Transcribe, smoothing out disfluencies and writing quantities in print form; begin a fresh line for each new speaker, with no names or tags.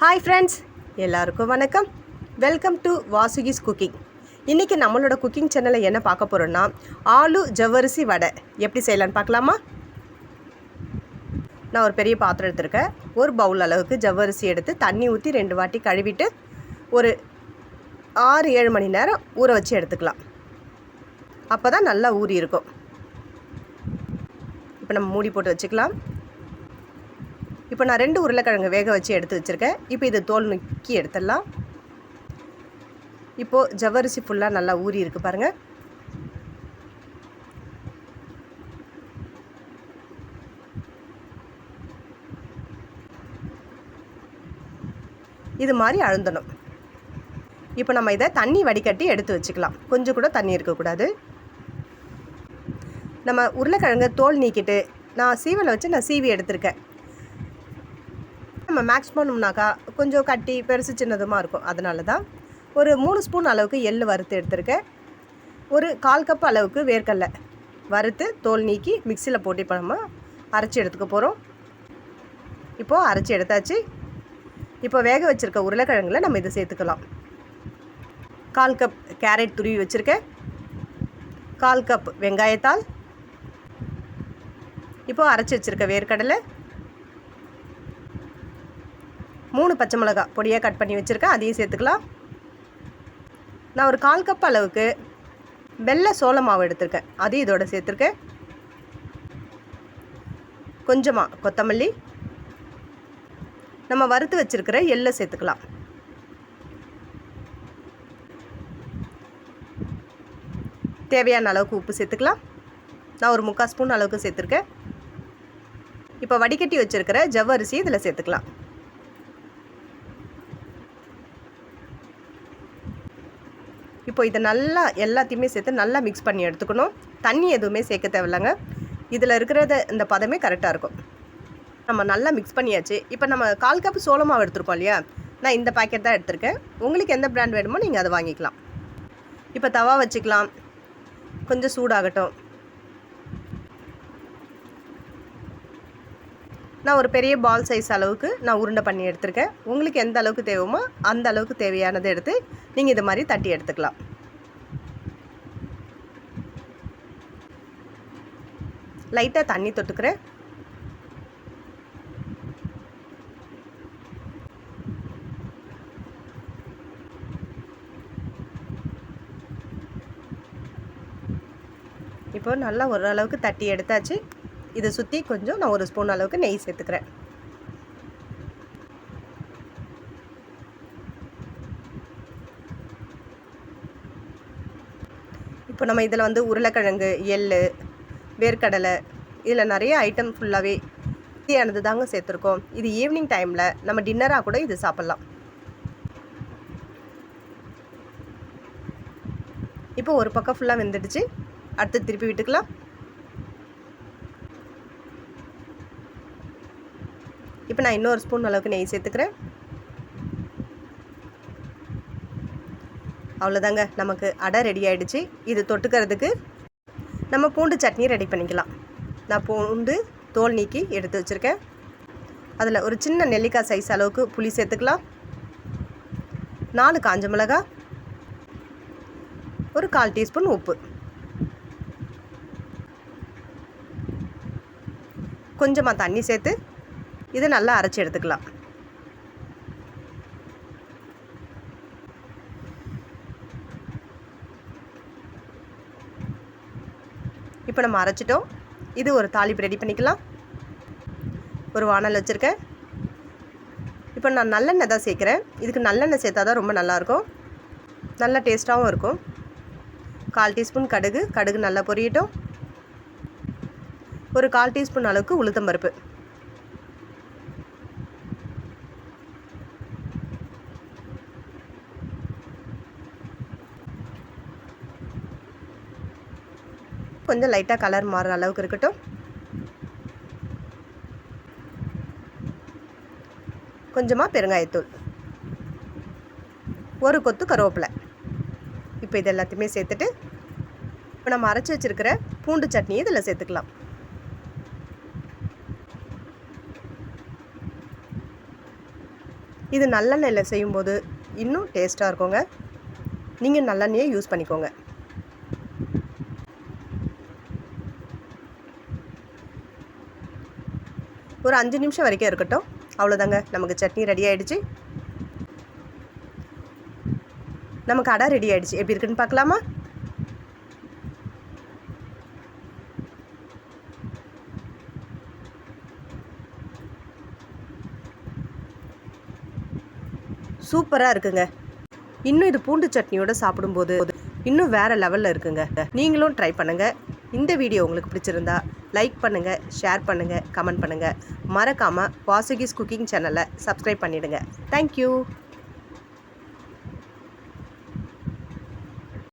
Hi friends, எல்லாருக்கும் வணக்கம். Welcome to Vasuki's cooking. இன்றைக்கி நம்மளோட குக்கிங் சேனலில் என்ன பார்க்க போகிறோன்னா, ஆலு ஜவ்வரிசி வடை எப்படி செய்யலான்னு பார்க்கலாமா? நான் ஒரு பெரிய பாத்திரம் எடுத்திருக்கேன். ஒரு பவுல் அளவுக்கு ஜவ்வரிசி எடுத்து தண்ணி ஊற்றி 2 வாட்டி கழுவிட்டு ஒரு 6-7 மணி நேரம் ஊற வச்சு எடுத்துக்கலாம். அப்போ தான் நல்லா ஊறி இருக்கும். இப்போ நம்ம மூடி போட்டு வச்சுக்கலாம். இப்போ நான் 2 உருளைக்கிழங்கு வேக வச்சு எடுத்து வச்சுருக்கேன். இப்போ இது தோல் நுக்கி எடுத்துடலாம். இப்போது ஜவ்வரிசி ஃபுல்லாக நல்லா ஊறி இருக்குது பாருங்கள். இது மாதிரி அழுந்தணும். இப்போ நம்ம இதை தண்ணி வடிகட்டி எடுத்து வச்சுக்கலாம். கொஞ்சம் கூட தண்ணி இருக்கக்கூடாது. நம்ம உருளைக்கிழங்கு தோல் நீக்கிட்டு நான் சீவலை வச்சு நான் சீவி எடுத்திருக்கேன். நம்ம மேக்ஸ் பண்ணோம்னாக்கா கொஞ்சம் கட்டி பெருசு சின்னதுமாக இருக்கும். அதனால தான் ஒரு 3 ஸ்பூன் அளவுக்கு எள்ளு வறுத்து எடுத்திருக்கேன். ஒரு 1/4 கப் அளவுக்கு வேர்க்கடலை வறுத்து தோல் நீக்கி மிக்சியில் போட்டு இப்போ நம்ம அரைச்சி எடுத்துக்க போகிறோம். இப்போது அரைச்சி எடுத்தாச்சு. இப்போ வேக வச்சுருக்க உருளைக்கிழங்குல நம்ம இதை சேர்த்துக்கலாம். 1/4 கப் கேரட் துருவி வச்சுருக்கேன். 1/4 கப் வெங்காயத்தாள். இப்போது அரைச்சி வச்சுருக்க வேர்க்கடலை, 3 பச்சை மிளகா பொடியாக கட் பண்ணி வச்சுருக்கேன், அதையும் சேர்த்துக்கலாம். நான் ஒரு 1/4 கப் அளவுக்கு வெள்ளை சோள மாவு எடுத்திருக்கேன், அதையும் இதோட சேர்த்துருக்கேன். கொஞ்சமாக கொத்தமல்லி, நம்ம வறுத்து வச்சுருக்கிற எள்ளை சேர்த்துக்கலாம். தேவையான அளவுக்கு உப்பு சேர்த்துக்கலாம். நான் ஒரு 3/4 ஸ்பூன் அளவுக்கு சேர்த்துருக்கேன். இப்போ வடிகட்டி வச்சுருக்கிற ஜவ்வரிசி இதில் சேர்த்துக்கலாம். இப்போ இதை நல்லா எல்லாத்தையுமே சேர்த்து நல்லா மிக்ஸ் பண்ணி எடுத்துக்கணும். தண்ணி எதுவுமே சேர்க்க தேவையில்லைங்க. இதில் இருக்கிறத இந்த பதமே கரெக்டாக இருக்கும். நம்ம நல்லா மிக்ஸ் பண்ணியாச்சு. இப்போ நம்ம 1/4 கப் சோள மாவு எடுத்துருக்கோம் இல்லையா, நான் இந்த பேக்கெட் தான் எடுத்திருக்கேன். உங்களுக்கு எந்த பிராண்ட் வேணுமோ நீங்கள் அதை வாங்கிக்கலாம். இப்போ தவா வச்சுக்கலாம். கொஞ்சம் சூடாகட்டும். நான் ஒரு பெரிய பால் சைஸ் அளவுக்கு நான் உருண்டை பண்ணி எடுத்திருக்கேன். உங்களுக்கு எந்த அளவுக்கு தேவைமோ அந்த அளவுக்கு தேவையானதை எடுத்து நீங்கள் இது மாதிரி தட்டி எடுத்துக்கலாம். லைட்டாக தண்ணி தொட்டுக்கிறேன். இப்போ நல்லா ஓரளவுக்கு தட்டி எடுத்தாச்சு. இதை சுற்றி கொஞ்சம் நான் 1 ஸ்பூன் அளவுக்கு நெய் சேர்த்துக்கிறேன். இப்போ நம்ம இதில் வந்து உருளைக்கிழங்கு, எள்ளு, வேர்க்கடலை, இதில் நிறைய ஐட்டம் ஃபுல்லாகவே ஹெல்த்தியானது தாங்க சேர்த்துருக்கோம். இது ஈவினிங் டைமில் நம்ம டின்னராக கூட இது சாப்பிட்லாம். இப்போ ஒரு பக்கம் ஃபுல்லாக வெந்துடுச்சு. அடுத்து திருப்பி விட்டுக்கலாம். இப்போ நான் இன்னொரு ஸ்பூன் அளவுக்கு நெய் சேர்த்துக்கிறேன். அவ்வளோதாங்க, நமக்கு அடை ரெடி ஆகிடுச்சு. இது தொட்டுக்கிறதுக்கு நம்ம பூண்டு சட்னி ரெடி பண்ணிக்கலாம். நான் பூண்டு தோல் நீக்கி எடுத்து வச்சுருக்கேன். அதில் ஒரு சின்ன நெல்லிக்காய் சைஸ் அளவுக்கு புளி சேர்த்துக்கலாம். 4 காஞ்ச மிளகாய், ஒரு 1/4 டீஸ்பூன் உப்பு, கொஞ்சமாக தண்ணி சேர்த்து இதை நல்லா அரைச்சி எடுத்துக்கலாம். இப்போ நம்ம அரைச்சிட்டோம். இது ஒரு தாளிப்பு ரெடி பண்ணிக்கலாம். ஒரு வானல் வச்சுருக்கேன். இப்போ நான் நல்லெண்ணெய் தான் சேர்க்குறேன். இதுக்கு நல்லெண்ணெய் சேர்த்தா தான் ரொம்ப நல்லாயிருக்கும், நல்ல டேஸ்ட்டாகவும் இருக்கும். 1/4 டீஸ்பூன் கடுகு நல்லா பொரியட்டும். ஒரு 1/4 டீஸ்பூன் அளவுக்கு உளுத்தம்பருப்பு, கொஞ்சம் லைட்டாக கலர் மாறுற அளவுக்கு இருக்கட்டும். கொஞ்சமாக பெருங்காயத்தூள், ஒரு கொத்து கருவேப்பிலை. இப்போ இது எல்லாத்தையுமே சேர்த்துட்டு இப்போ நம்ம அரைச்சி வச்சுருக்கிற பூண்டு சட்னியை இதில் சேர்த்துக்கலாம். இது நல்லெண்ணெயில் செய்யும்போது இன்னும் டேஸ்ட்டாக இருக்குங்க. நீங்கள் நல்லெண்ணெயை யூஸ் பண்ணிக்கோங்க. ஒரு 5 நிமிஷம் வரைக்கும் இருக்கட்டும். அவ்வளோதாங்க, நமக்கு சட்னி ரெடி ஆகிடுச்சு. நமக்கு அடை ரெடி ஆகிடுச்சு. எப்படி இருக்குன்னு பார்க்கலாமா? சூப்பராக இருக்குங்க. இன்னும் இது பூண்டு சட்னியோடு சாப்பிடும்போது இன்னும் வேறு லெவலில் இருக்குங்க. நீங்களும் ட்ரை பண்ணுங்கள். இந்த வீடியோ உங்களுக்கு பிடிச்சிருந்தா லைக் பண்ணுங்கள், ஷேர் பண்ணுங்கள், கமெண்ட் பண்ணுங்கள். மறக்காமல் வாசுகிஸ் குக்கிங் சேனலை சப்ஸ்கிரைப் பண்ணிவிடுங்க. தேங்க்யூ.